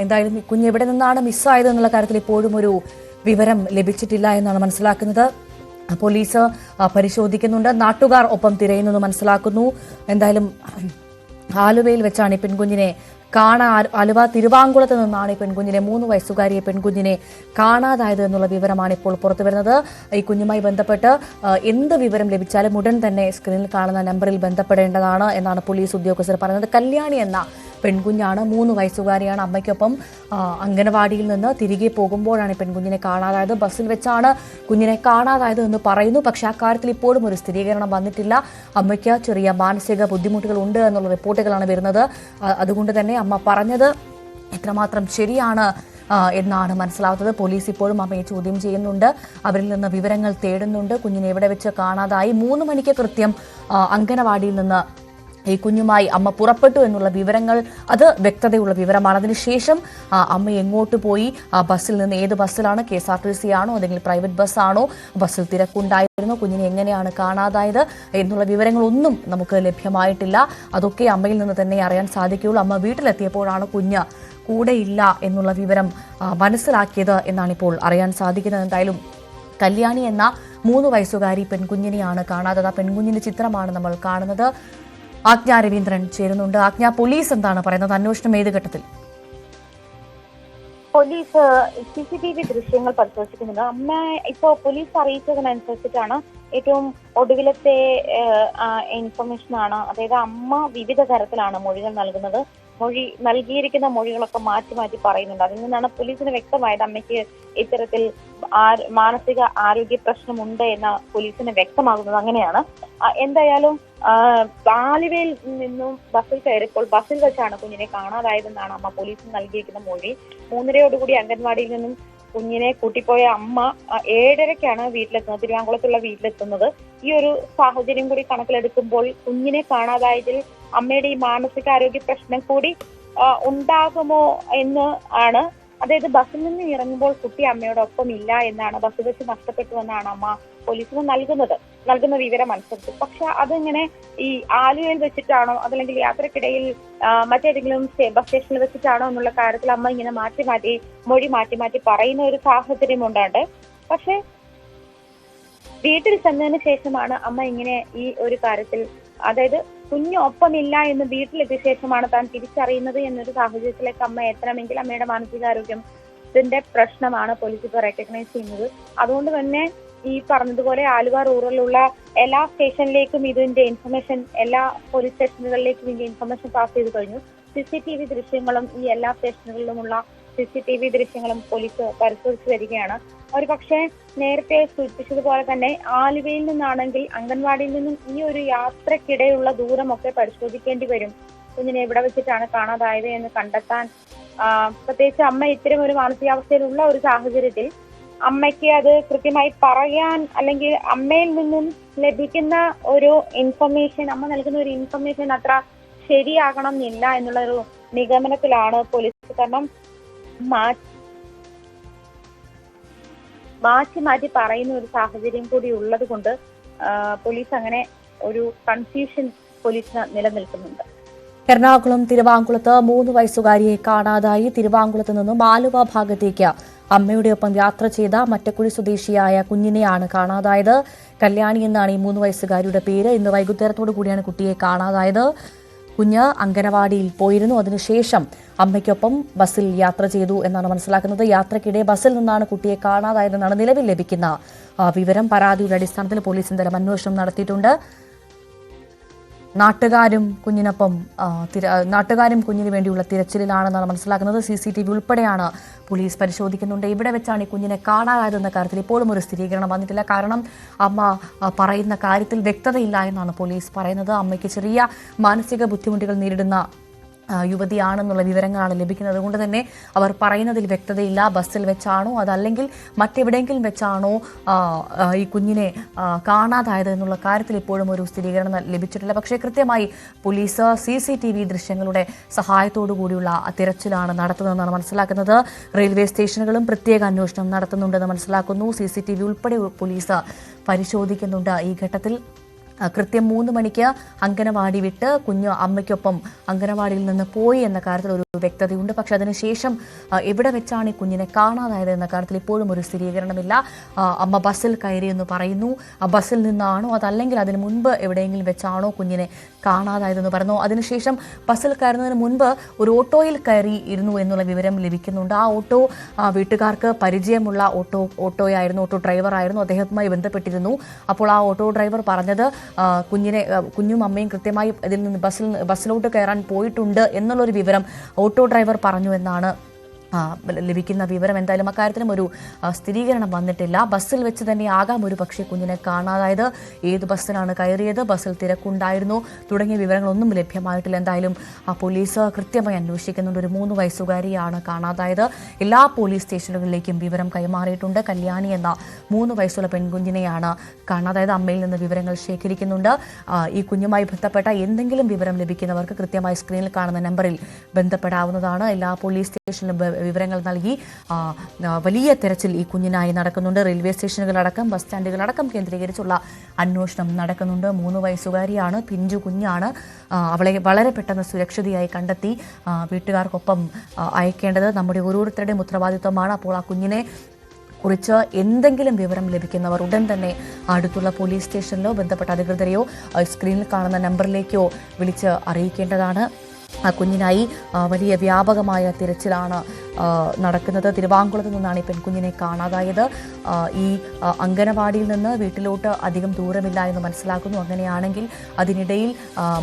എന്തായാലും കുഞ്ഞ് എവിടെ നിന്നാണ് മിസ്സായത് എന്നുള്ള കാര്യത്തിൽ ഇപ്പോഴും ഒരു വിവരം ലഭിച്ചിട്ടില്ല എന്നാണ് മനസ്സിലാക്കുന്നത്. പോലീസ് പരിശോധിക്കുന്നുണ്ട്, നാട്ടുകാർ ഒപ്പം തിരയുന്നത് മനസ്സിലാക്കുന്നു. എന്തായാലും ആലുവയിൽ വെച്ചാണ് ഈ പെൺകുഞ്ഞിനെ ആലുവ തിരുവാങ്കുളത്ത് നിന്നാണ് ഈ പെൺകുഞ്ഞിനെ 3 വയസ്സുകാരിയെ പെൺകുഞ്ഞിനെ കാണാതായത് എന്നുള്ള വിവരമാണ് ഇപ്പോൾ പുറത്തുവരുന്നത്. ഈ കുഞ്ഞുമായി ബന്ധപ്പെട്ട് എന്ത് വിവരം ലഭിച്ചാലും ഉടൻ തന്നെ സ്ക്രീനിൽ കാണുന്ന നമ്പറിൽ ബന്ധപ്പെടേണ്ടതാണ് എന്നാണ് പോലീസ് ഉദ്യോഗസ്ഥർ പറയുന്നത്. കല്യാണി എന്ന പെൺകുഞ്ഞാണ്, 3 വയസ്സുകാരിയാണ്. അമ്മയ്ക്കൊപ്പം അംഗനവാടിയിൽ നിന്ന് തിരികെ പോകുമ്പോഴാണ് പെൺകുഞ്ഞിനെ കാണാതായത്. ബസ്സിൽ വെച്ചാണ് കുഞ്ഞിനെ കാണാതായത് എന്ന് പറയുന്നു. പക്ഷേ ആ കാര്യത്തിൽ ഇപ്പോഴും ഒരു സ്ഥിരീകരണം വന്നിട്ടില്ല. അമ്മയ്ക്ക് ചെറിയ മാനസിക ബുദ്ധിമുട്ടുകൾ ഉണ്ട് എന്നുള്ള റിപ്പോർട്ടുകളാണ് വരുന്നത്. അതുകൊണ്ട് തന്നെ അമ്മ പറഞ്ഞത് എത്രമാത്രം ശരിയാണ് എന്നാണ് മനസ്സിലാവുന്നത്. പോലീസ് ഇപ്പോഴും അമ്മയെ ചോദ്യം ചെയ്യുന്നുണ്ട്, അവരിൽ നിന്ന് വിവരങ്ങൾ തേടുന്നുണ്ട്. കുഞ്ഞിനെ എവിടെ വെച്ച് കാണാതായി, 3 മണിക്ക് കൃത്യം അംഗനവാടിയിൽ നിന്ന് ഈ കുഞ്ഞുമായി അമ്മ പുറപ്പെട്ടു എന്നുള്ള വിവരങ്ങൾ അത് വ്യക്തതയുള്ള വിവരമാണ്. അതിനുശേഷം അമ്മ എങ്ങോട്ട് പോയി, ബസ്സിൽ നിന്ന് ഏത് ബസ്സിലാണ്, KSRTC ആണോ അല്ലെങ്കിൽ പ്രൈവറ്റ് ബസ്സാണോ, ബസ്സിൽ തിരക്കുണ്ടായിരുന്നു, കുഞ്ഞിനെ എങ്ങനെയാണ് കാണാതായത് എന്നുള്ള വിവരങ്ങളൊന്നും നമുക്ക് ലഭ്യമായിട്ടില്ല. അതൊക്കെ അമ്മയിൽ നിന്ന് തന്നെ അറിയാൻ സാധിക്കുകയുള്ളൂ. അമ്മ വീട്ടിലെത്തിയപ്പോഴാണ് കുഞ്ഞ് കൂടെയില്ല എന്നുള്ള വിവരം മനസ്സിലാക്കിയത് എന്നാണ് ഇപ്പോൾ അറിയാൻ സാധിക്കുന്നത്. എന്തായാലും കല്യാണി എന്ന 3 വയസ്സുകാരി പെൺകുഞ്ഞിനെയാണ് കാണാത്തത്. ആ പെൺകുഞ്ഞിന്റെ ചിത്രമാണ് നമ്മൾ കാണുന്നത്. ആജ്ഞ രവീന്ദ്രൻ ചേരുന്നുണ്ട്. ആജ്ഞ, പോലീസ് എന്താണ് പറയുന്നത്? അന്വേഷണം ഏത് ഘട്ടത്തിൽ? പോലീസ് CCTV ദൃശ്യങ്ങൾ പരിശോധിക്കുന്നുണ്ട്. അമ്മ ഇപ്പോ പോലീസ് അറിയിച്ചതിനനുസരിച്ചിട്ടാണ് ഏറ്റവും ഒടുവിലത്തെ ഇൻഫർമേഷനാണ്. അതായത് അമ്മ വിവിധ തരത്തിലാണ് മൊഴികൾ നൽകുന്നത്. നൽകിയിരിക്കുന്ന മൊഴികളൊക്കെ മാറ്റി മാറ്റി പറയുന്നുണ്ട്. അതിൽ നിന്നാണ് പോലീസിന് വ്യക്തമായത് അമ്മയ്ക്ക് ഇത്തരത്തിൽ മാനസിക ആരോഗ്യ പ്രശ്നമുണ്ട് എന്ന പോലീസിന് വ്യക്തമാകുന്നത് അങ്ങനെയാണ്. എന്തായാലും ആലുവയിൽ നിന്നും ബസ്സിൽ കയറിയപ്പോൾ ബസ്സിൽ വെച്ചാണ് കുഞ്ഞിനെ കാണാതായതെന്നാണ് അമ്മ പോലീസിന് നൽകിയിരിക്കുന്ന മൊഴി. 3:30 അംഗൻവാടിയിൽ നിന്നും കുഞ്ഞിനെ കൂട്ടിപ്പോയ അമ്മ 7:30 വീട്ടിലെത്തുന്നത്, തിരുവാങ്കുളത്തുള്ള വീട്ടിലെത്തുന്നത്. ഈ ഒരു സാഹചര്യം കൂടി കണക്കിലെടുക്കുമ്പോൾ കുഞ്ഞിനെ കാണാതായതിൽ അമ്മയുടെ ഈ മാനസികാരോഗ്യ പ്രശ്നം കൂടി ഉണ്ടാകുമോ എന്ന് ആണ്. അതായത് ബസ്സിൽ നിന്ന് ഇറങ്ങുമ്പോൾ കുട്ടി അമ്മയോടൊപ്പം ഇല്ല എന്നാണ്, ബസ് വെച്ച് നഷ്ടപ്പെട്ടു എന്നാണ് അമ്മ പോലീസിന് നൽകുന്ന വിവരം അനുസരിച്ച്. പക്ഷെ അതിങ്ങനെ ഈ ആലുവയിൽ വെച്ചിട്ടാണോ അതല്ലെങ്കിൽ യാത്രക്കിടയിൽ മറ്റേതെങ്കിലും ബസ് സ്റ്റേഷനിൽ വെച്ചിട്ടാണോ എന്നുള്ള കാര്യത്തിൽ അമ്മ ഇങ്ങനെ മൊഴി മാറ്റി മാറ്റി പറയുന്ന ഒരു സാഹചര്യം ഉണ്ടാണ്ട്. പക്ഷെ വീട്ടിൽ ചെന്നതിന് ശേഷമാണ് അമ്മ ഇങ്ങനെ ഈ ഒരു കാര്യത്തിൽ, അതായത് കുഞ്ഞ് ഒപ്പമില്ല എന്ന് വീട്ടിലെത്തിയ ശേഷമാണ് താൻ തിരിച്ചറിയുന്നത് എന്നൊരു സാഹചര്യത്തിലേക്ക് അമ്മ എത്തണമെങ്കിൽ അമ്മയുടെ മാനസികാരോഗ്യത്തിന്റെ പ്രശ്നമാണ് പോലീസ് ഇപ്പോൾ റെക്കഗ്നൈസ് ചെയ്യുന്നത്. അതുകൊണ്ട് തന്നെ ഈ പറഞ്ഞതുപോലെ ആലുവ റൂറലിലുള്ള എല്ലാ സ്റ്റേഷനിലേക്കും ഇതിന്റെ ഇൻഫർമേഷൻ, എല്ലാ പോലീസ് സ്റ്റേഷനുകളിലേക്കും ഇതിന്റെ ഇൻഫർമേഷൻ പാസ് ചെയ്ത് കഴിഞ്ഞു. CCTV ദൃശ്യങ്ങളും ഈ എല്ലാ സ്റ്റേഷനുകളിലുമുള്ള CCTV ദൃശ്യങ്ങളും പോലീസ് പരിശോധിച്ചു വരികയാണ്. ഒരു പക്ഷേ നേരത്തെ സൂചിപ്പിച്ചതുപോലെ തന്നെ ആലുവയിൽ നിന്നാണെങ്കിൽ അംഗൻവാടിയിൽ നിന്നും ഈ ഒരു യാത്രക്കിടെയുള്ള ദൂരമൊക്കെ പരിശോധിക്കേണ്ടി വരും. കുഞ്ഞിനെ എവിടെ വെച്ചിട്ടാണ് കാണാതായത് എന്ന് കണ്ടെത്താൻ. പ്രത്യേകിച്ച് അമ്മ ഇത്തരം ഒരു മാനസികാവസ്ഥയിലുള്ള ഒരു സാഹചര്യത്തിൽ അമ്മയ്ക്ക് അത് കൃത്യമായി പറയാൻ, അല്ലെങ്കിൽ അമ്മയിൽ നിന്നും ലഭിക്കുന്ന ഒരു ഇൻഫർമേഷൻ, അമ്മ നൽകുന്ന ഒരു ഇൻഫർമേഷൻ അത്ര ശരിയാകണം എന്നില്ല എന്നുള്ള ഒരു നിഗമനത്തിലാണ് പോലീസ്. കാരണം മാറ്റി പറയുന്ന ഒരു സാഹചര്യം കൂടി ഉള്ളത് കൊണ്ട് പോലീസ് അങ്ങനെ ഒരു കൺഫ്യൂഷൻ പോലീസിന് നിലനിൽക്കുന്നുണ്ട്. എറണാകുളം തിരുവാങ്കുളത്ത് 3 വയസ്സുകാരിയെ കാണാതായി. തിരുവാങ്കുളത്ത് നിന്നും ആലുവ ഭാഗത്തേക്ക് അമ്മയുടെ ഒപ്പം യാത്ര ചെയ്ത മറ്റക്കുഴി സ്വദേശിയായ കുഞ്ഞിനെയാണ് കാണാതായത്. കല്യാണി എന്നാണ് ഈ 3 വയസ്സുകാരിയുടെ പേര്. ഇന്ന് വൈകുന്നേരത്തോടു കൂടിയാണ് കുട്ടിയെ കാണാതായത്. കുഞ്ഞ് അംഗനവാടിയിൽ പോയിരുന്നു. അതിനുശേഷം അമ്മയ്ക്കൊപ്പം ബസ്സിൽ യാത്ര ചെയ്തു എന്നാണ് മനസ്സിലാക്കുന്നത്. യാത്രക്കിടെ ബസ്സിൽ നിന്നാണ് കുട്ടിയെ കാണാതായതെന്നാണ് നിലവിൽ ലഭിക്കുന്ന വിവരം. പരാതിയുടെ അടിസ്ഥാനത്തിൽ പോലീസ് എന്തായാലും അന്വേഷണം നടത്തിയിട്ടുണ്ട്. നാട്ടുകാരും കുഞ്ഞിന് വേണ്ടിയുള്ള തിരച്ചിലിലാണെന്നാണ് മനസ്സിലാക്കുന്നത്. CCTV ഉൾപ്പെടെയാണ് പോലീസ് പരിശോധിക്കുന്നുണ്ട്. ഇവിടെ വെച്ചാണ് ഈ കുഞ്ഞിനെ കാണാതായതെന്ന കാര്യത്തിൽ ഇപ്പോഴും ഒരു സ്ഥിരീകരണം വന്നിട്ടില്ല. കാരണം അമ്മ പറയുന്ന കാര്യത്തിൽ വ്യക്തതയില്ല എന്നാണ് പോലീസ് പറയുന്നത്. അമ്മയ്ക്ക് ചെറിയ മാനസിക ബുദ്ധിമുട്ടുകൾ നേരിടുന്ന യുവതിയാണെന്നുള്ള വിവരങ്ങളാണ് ലഭിക്കുന്നത്. അതുകൊണ്ട് തന്നെ അവർ പറയുന്നതിൽ വ്യക്തതയില്ല. ബസ്സിൽ വെച്ചാണോ അതല്ലെങ്കിൽ മറ്റെവിടെയെങ്കിലും വെച്ചാണോ ഈ കുഞ്ഞിനെ കാണാതായത് എന്നുള്ള കാര്യത്തിൽ ഇപ്പോഴും ഒരു സ്ഥിരീകരണം ലഭിച്ചിട്ടില്ല. പക്ഷേ കൃത്യമായി പോലീസ് CCTV ദൃശ്യങ്ങളുടെ സഹായത്തോടു കൂടിയുള്ള തിരച്ചിലാണ് നടത്തുന്നതെന്നാണ് മനസ്സിലാക്കുന്നത്. റെയിൽവേ സ്റ്റേഷനുകളും പ്രത്യേക അന്വേഷണം നടത്തുന്നുണ്ടെന്ന് മനസ്സിലാക്കുന്നു. CCTV ഉൾപ്പെടെ പോലീസ് പരിശോധിക്കുന്നുണ്ട്. ഈ ഘട്ടത്തിൽ കൃത്യം 3 മണിക്ക് അങ്കനവാടി വിട്ട് കുഞ്ഞ് അമ്മയ്ക്കൊപ്പം അങ്കനവാടിയിൽ നിന്ന് പോയി എന്ന കാര്യത്തിൽ ഒരു വ്യക്തതയുണ്ട്. പക്ഷെ അതിനുശേഷം എവിടെ വെച്ചാണ് ഈ കുഞ്ഞിനെ കാണാതായത് എന്ന കാര്യത്തിൽ ഇപ്പോഴും ഒരു സ്ഥിരീകരണമില്ല. അമ്മ ബസ്സിൽ കയറി എന്ന് പറയുന്നു. ആ ബസ്സിൽ നിന്നാണോ അതല്ലെങ്കിൽ അതിന് മുൻപ് എവിടെയെങ്കിലും വെച്ചാണോ കുഞ്ഞിനെ കാണാതായതെന്ന് പറയുന്നു. അതിനുശേഷം ബസ്സിൽ കയറുന്നതിന് മുൻപ് ഒരു ഓട്ടോയിൽ കയറി ഇരുന്നു എന്നുള്ള വിവരം ലഭിക്കുന്നുണ്ട്. ആ ഓട്ടോ വീട്ടുകാർക്ക് പരിചയമുള്ള ഓട്ടോ ഡ്രൈവറായിരുന്നു. അദ്ദേഹവുമായി ബന്ധപ്പെട്ടിരുന്നു. അപ്പോൾ ആ ഓട്ടോ ഡ്രൈവർ പറഞ്ഞത് കുഞ്ഞും അമ്മയും കൃത്യമായി ഇതിൽ നിന്ന് ബസ്സിലോട്ട് കയറാൻ പോയിട്ടുണ്ട് എന്നുള്ളൊരു വിവരം ഓട്ടോ ഡ്രൈവർ പറഞ്ഞു എന്നാണ് ലഭിക്കുന്ന വിവരം. എന്തായാലും അക്കാര്യത്തിലും ഒരു സ്ഥിരീകരണം വന്നിട്ടില്ല. ബസ്സിൽ വെച്ച് തന്നെ ആകാം ഒരു പക്ഷേ കുഞ്ഞിനെ കാണാതായത്. ഏത് ബസ്സിലാണ് കയറിയത്, ബസ്സിൽ തിരക്കുണ്ടായിരുന്നു തുടങ്ങിയ വിവരങ്ങളൊന്നും ലഭ്യമായിട്ടില്ല. എന്തായാലും പോലീസ് കൃത്യമായി അന്വേഷിക്കുന്നുണ്ട്. ഒരു 3 വയസ്സുകാരിയാണ് കാണാതായത്. എല്ലാ പോലീസ് സ്റ്റേഷനുകളിലേക്കും വിവരം കൈമാറിയിട്ടുണ്ട്. കല്യാണി എന്ന 3 വയസ്സുള്ള പെൺകുഞ്ഞിനെയാണ് കാണാതായത്. അമ്മയിൽ നിന്ന് വിവരങ്ങൾ ശേഖരിക്കുന്നുണ്ട്. ഈ കുഞ്ഞുമായി ബന്ധപ്പെട്ട എന്തെങ്കിലും വിവരം ലഭിക്കുന്നവർക്ക് കൃത്യമായി സ്ക്രീനിൽ കാണുന്ന നമ്പറിൽ ബന്ധപ്പെടാവുന്നതാണ്. എല്ലാ പോലീസ് സ്റ്റേഷനിലും വിവരങ്ങൾ നൽകി വലിയ തെരച്ചിൽ ഈ കുഞ്ഞിനായി നടക്കുന്നുണ്ട്. റെയിൽവേ സ്റ്റേഷനുകളടക്കം ബസ് സ്റ്റാൻഡുകളടക്കം കേന്ദ്രീകരിച്ചുള്ള അന്വേഷണം നടക്കുന്നുണ്ട്. 3 വയസ്സുകാരിയാണ്, പിഞ്ചു കുഞ്ഞാണ്. അവളെ വളരെ പെട്ടെന്ന് സുരക്ഷിതയായി കണ്ടെത്തി വീട്ടുകാർക്കൊപ്പം അയക്കേണ്ടത് നമ്മുടെ ഓരോരുത്തരുടെയും ഉത്തരവാദിത്വമാണ്. അപ്പോൾ ആ കുഞ്ഞിനെ കുറിച്ച് എന്തെങ്കിലും വിവരം ലഭിക്കുന്നവർ ഉടൻ തന്നെ അടുത്തുള്ള പോലീസ് സ്റ്റേഷനിലോ ബന്ധപ്പെട്ട അധികൃതരെയോ സ്ക്രീനിൽ കാണുന്ന നമ്പറിലേക്കോ വിളിച്ച് അറിയിക്കേണ്ടതാണ്. ആ കുഞ്ഞിനായി വലിയ വ്യാപകമായ തിരച്ചിലാണ് നടക്കുന്നത്. തിരുവാങ്കുളത്ത് നിന്നാണ് ഈ പെൺകുഞ്ഞിനെ കാണാതായത്. ഈ അങ്കനവാടിയിൽ നിന്ന് വീട്ടിലോട്ട് അധികം ദൂരമില്ല എന്ന് മനസ്സിലാക്കുന്നു. അങ്ങനെയാണെങ്കിൽ അതിനിടയിൽ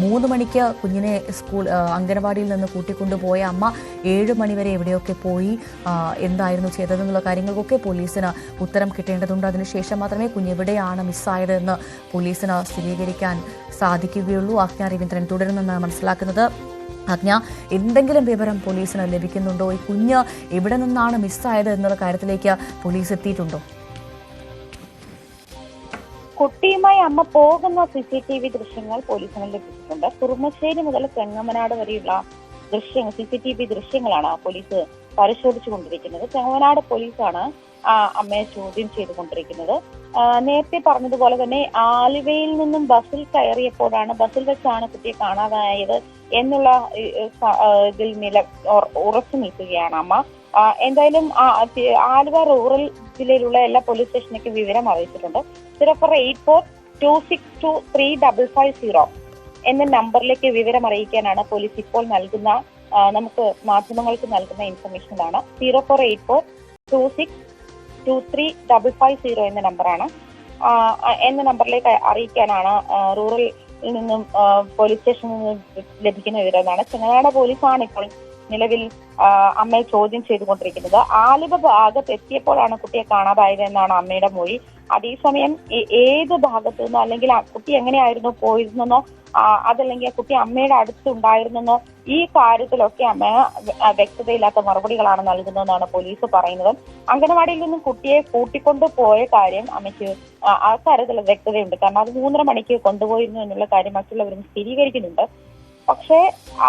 3 മണിക്ക് കുഞ്ഞിനെ അങ്കനവാടിയിൽ നിന്ന് കൂട്ടിക്കൊണ്ടുപോയ അമ്മ 7 മണിവരെ എവിടെയൊക്കെ പോയി, എന്തായിരുന്നു ചെയ്തതെന്നുള്ള കാര്യങ്ങൾക്കൊക്കെ പോലീസിന് ഉത്തരം കിട്ടേണ്ടതുണ്ട്. അതിനുശേഷം മാത്രമേ കുഞ്ഞെവിടെയാണ് മിസ്സായതെന്ന് പോലീസിന് സ്ഥിരീകരിക്കാൻ സാധിക്കുകയുള്ളൂ. ആജ്ഞ രവീന്ദ്രൻ തുടരുമെന്നാണ് മനസ്സിലാക്കുന്നത്. ആജ്ഞ, എന്തെങ്കിലും വിവരം പോലീസിന് ലഭിക്കുന്നുണ്ടോ? ഈ കുഞ്ഞ് എവിടെ നിന്നാണ് മിസ്സായത് എന്നുള്ള കാര്യത്തിലേക്ക് പോലീസ് എത്തിയിട്ടുണ്ടോ? കുട്ടിയുമായി അമ്മ പോകുന്ന CCTV ദൃശ്യങ്ങൾ പോലീസിന് ലഭിച്ചിട്ടുണ്ട്. കുറുമശ്ശേരി മുതൽ ചെങ്ങമനാട് വരെയുള്ള CCTV ദൃശ്യങ്ങളാണ് പോലീസ് പരിശോധിച്ചുകൊണ്ടിരിക്കുന്നത്. ചെങ്ങമനാട് പോലീസാണ് അമ്മയെ ചോദ്യം ചെയ്തുകൊണ്ടിരിക്കുന്നത്. നേരത്തെ പറഞ്ഞതുപോലെ തന്നെ ആലുവയിൽ നിന്നും ബസ്സിൽ കയറിയപ്പോഴാണ്, ബസ്സിൽ വെച്ചാണ് കുട്ടിയെ കാണാതായത് എന്നുള്ള ഇതിൽ ഉറച്ചു നിൽക്കുകയാണ് അമ്മ. എന്തായാലും ആലുവ റൂറൽ ജില്ലയിലുള്ള എല്ലാ പോലീസ് സ്റ്റേഷനിലേക്ക് വിവരം അറിയിച്ചിട്ടുണ്ട്. 0484262355 എന്ന നമ്പറിലേക്ക് വിവരം അറിയിക്കാനാണ് പോലീസ് ഇപ്പോൾ നൽകുന്ന, നമുക്ക് മാധ്യമങ്ങൾക്ക് നൽകുന്ന ഇൻഫർമേഷനാണ്. 0484262355 എന്ന നമ്പറാണ്. എന്ന നമ്പറിലേക്ക് അറിയിക്കാനാണ് റൂറൽ നിന്നും പോലീസ് സ്റ്റേഷനിൽ നിന്നും ലഭിക്കുന്ന വിവരം എന്നാണ്. ചെങ്ങനാട് പോലീസാണ് ഇപ്പോൾ നിലവിൽ അമ്മയെ ചോദ്യം ചെയ്തുകൊണ്ടിരിക്കുന്നത്. ആലുവ ഭാഗത്ത് എത്തിയപ്പോഴാണ് കുട്ടിയെ കാണാതായത് എന്നാണ് അമ്മയുടെ മൊഴി. അതേസമയം ഏത് ഭാഗത്തു നിന്നോ അല്ലെങ്കിൽ ആ കുട്ടി എങ്ങനെയായിരുന്നു പോയിരുന്നെന്നോ അതല്ലെങ്കിൽ ആ കുട്ടി അമ്മയുടെ അടുത്തുണ്ടായിരുന്നെന്നോ ഈ കാര്യത്തിലൊക്കെ അമ്മ വ്യക്തതയില്ലാത്ത മറുപടികളാണ് നൽകുന്നതെന്നാണ് പോലീസ് പറയുന്നത്. അംഗനവാടിയിൽ നിന്നും കുട്ടിയെ കൂട്ടിക്കൊണ്ടു പോയ കാര്യം അമ്മയ്ക്ക് ആ കാര്യത്തിൽ വ്യക്തതയുണ്ട്. കാരണം അത് 3:30 മണിക്ക് കൊണ്ടുപോയിരുന്നു എന്നുള്ള കാര്യം മറ്റുള്ളവരും സ്ഥിരീകരിക്കുന്നുണ്ട്. പക്ഷേ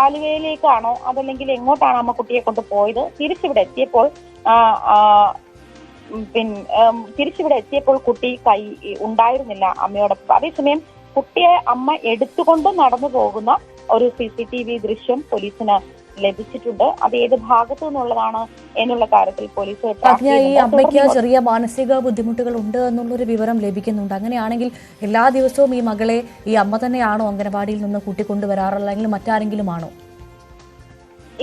ആലുവയിലേക്കാണോ അതല്ലെങ്കിൽ എങ്ങോട്ടാണ് അമ്മ കുട്ടിയെ കൊണ്ടുപോയത്? തിരിച്ചിവിടെ എത്തിയപ്പോൾ കുട്ടി കൈ ഉണ്ടായിരുന്നില്ല അമ്മയോടൊപ്പം. അതേസമയം കുട്ടിയെ അമ്മ എടുത്തുകൊണ്ട് നടന്നു പോകുന്ന ഒരു CCTV ദൃശ്യം പോലീസിന് ലഭിച്ചിട്ടുണ്ട്. അത് ഏത് ഭാഗത്തു നിന്നുള്ളതാണ് എന്നുള്ള കാര്യത്തിൽ പോലീസ് ഈ അമ്മയ്ക്ക് ചെറിയ മാനസിക ബുദ്ധിമുട്ടുകൾ ഉണ്ട് എന്നുള്ളൊരു വിവരം ലഭിക്കുന്നുണ്ട്. അങ്ങനെയാണെങ്കിൽ എല്ലാ ദിവസവും ഈ മകളെ ഈ അമ്മ തന്നെയാണോ അംഗനവാടിയിൽ നിന്ന് കൂട്ടിക്കൊണ്ടുവരാറുള്ളത്, അല്ലെങ്കിൽ മറ്റാരെങ്കിലും ആണോ?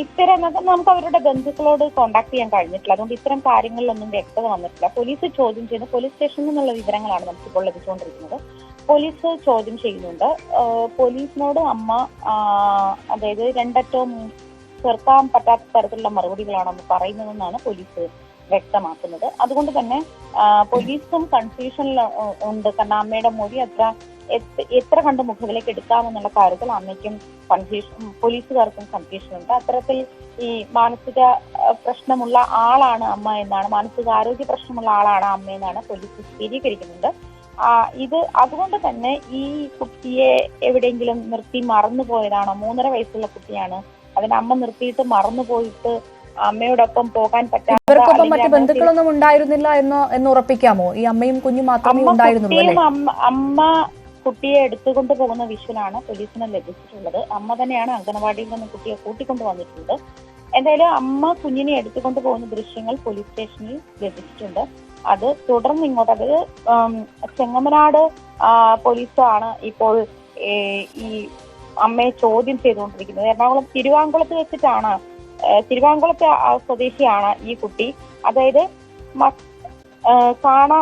ഇത്തരം നമുക്ക് അവരുടെ ബന്ധുക്കളോട് കോണ്ടാക്ട് ചെയ്യാൻ കഴിഞ്ഞിട്ടില്ല. അതുകൊണ്ട് ഇത്തരം കാര്യങ്ങളിലൊന്നും വ്യക്തത വന്നിട്ടില്ല. പോലീസ് ചോദ്യം ചെയ്യുന്ന പോലീസ് സ്റ്റേഷനിൽ നിന്നുള്ള വിവരങ്ങളാണ് നമുക്കിപ്പോൾ ലഭിച്ചുകൊണ്ടിരിക്കുന്നത്. പോലീസ് ചോദ്യം ചെയ്യുന്നുണ്ട്. പോലീസിനോട് അമ്മ അതായത് രണ്ടറ്റവും ചേർക്കാൻ പറ്റാത്ത തരത്തിലുള്ള മറുപടികളാണ് അമ്മ പറയുന്നതെന്നാണ് പോലീസ് വ്യക്തമാക്കുന്നത്. അതുകൊണ്ട് തന്നെ പോലീസും കൺഫ്യൂഷനിൽ ഉണ്ട്. കാരണം അമ്മയുടെ മൊഴി എത്ര കണ്ട് മുഖവിലേക്ക് എടുക്കാമെന്നുള്ള കാര്യത്തിൽ അമ്മയ്ക്കും കൺഫ്യൂഷൻ, പോലീസുകാർക്കും കൺഫ്യൂഷൻ ഉണ്ട്. അത്തരത്തിൽ ഈ മാനസിക പ്രശ്നമുള്ള ആളാണ് അമ്മ എന്നാണ്, മാനസികാരോഗ്യ പ്രശ്നമുള്ള ആളാണ് അമ്മ എന്നാണ് പോലീസ് സ്ഥിരീകരിക്കുന്നുണ്ട്. അതുകൊണ്ട് തന്നെ ഈ കുട്ടിയെ എവിടെയെങ്കിലും നിർത്തി മറന്നുപോയതാണോ? 3.5 വയസ്സുള്ള കുട്ടിയാണ്. അതിന് അമ്മ നിർത്തിയിട്ട് മറന്നുപോയിട്ട് അമ്മയോടൊപ്പം പോകാൻ പറ്റാത്ത മറ്റു ബന്ധുക്കളൊന്നും ഉണ്ടായിരുന്നില്ല എന്ന് ഉറപ്പിക്കാമോ? ഈ അമ്മയും കുഞ്ഞും മാത്രമേ ഉണ്ടായിരുന്നുള്ളൂ. കുട്ടിയെ എടുത്തുകൊണ്ട് പോകുന്ന വിഷ്വലാണ് പോലീസിന് ലഭിച്ചിട്ടുള്ളത്. അമ്മ തന്നെയാണ് അംഗനവാടിയിൽ നിന്ന് കുട്ടിയെ കൂട്ടിക്കൊണ്ടു വന്നിട്ടുള്ളത്. എന്തായാലും അമ്മ കുഞ്ഞിനെ എടുത്തുകൊണ്ട് പോകുന്ന ദൃശ്യങ്ങൾ പോലീസ് സ്റ്റേഷനിൽ ലഭിച്ചിട്ടുണ്ട്. അത് തുടർന്ന് ഇങ്ങോട്ട്, അത് ചെങ്ങമനാട് പോലീസാണ് ഇപ്പോൾ ഈ അമ്മയെ ചോദ്യം ചെയ്തുകൊണ്ടിരിക്കുന്നത്. എറണാകുളം തിരുവാങ്കുളത്ത് വെച്ചിട്ടാണ്, തിരുവാങ്കുളത്തെ സ്വദേശിയാണ് ഈ കുട്ടി. അതായത് കാണാ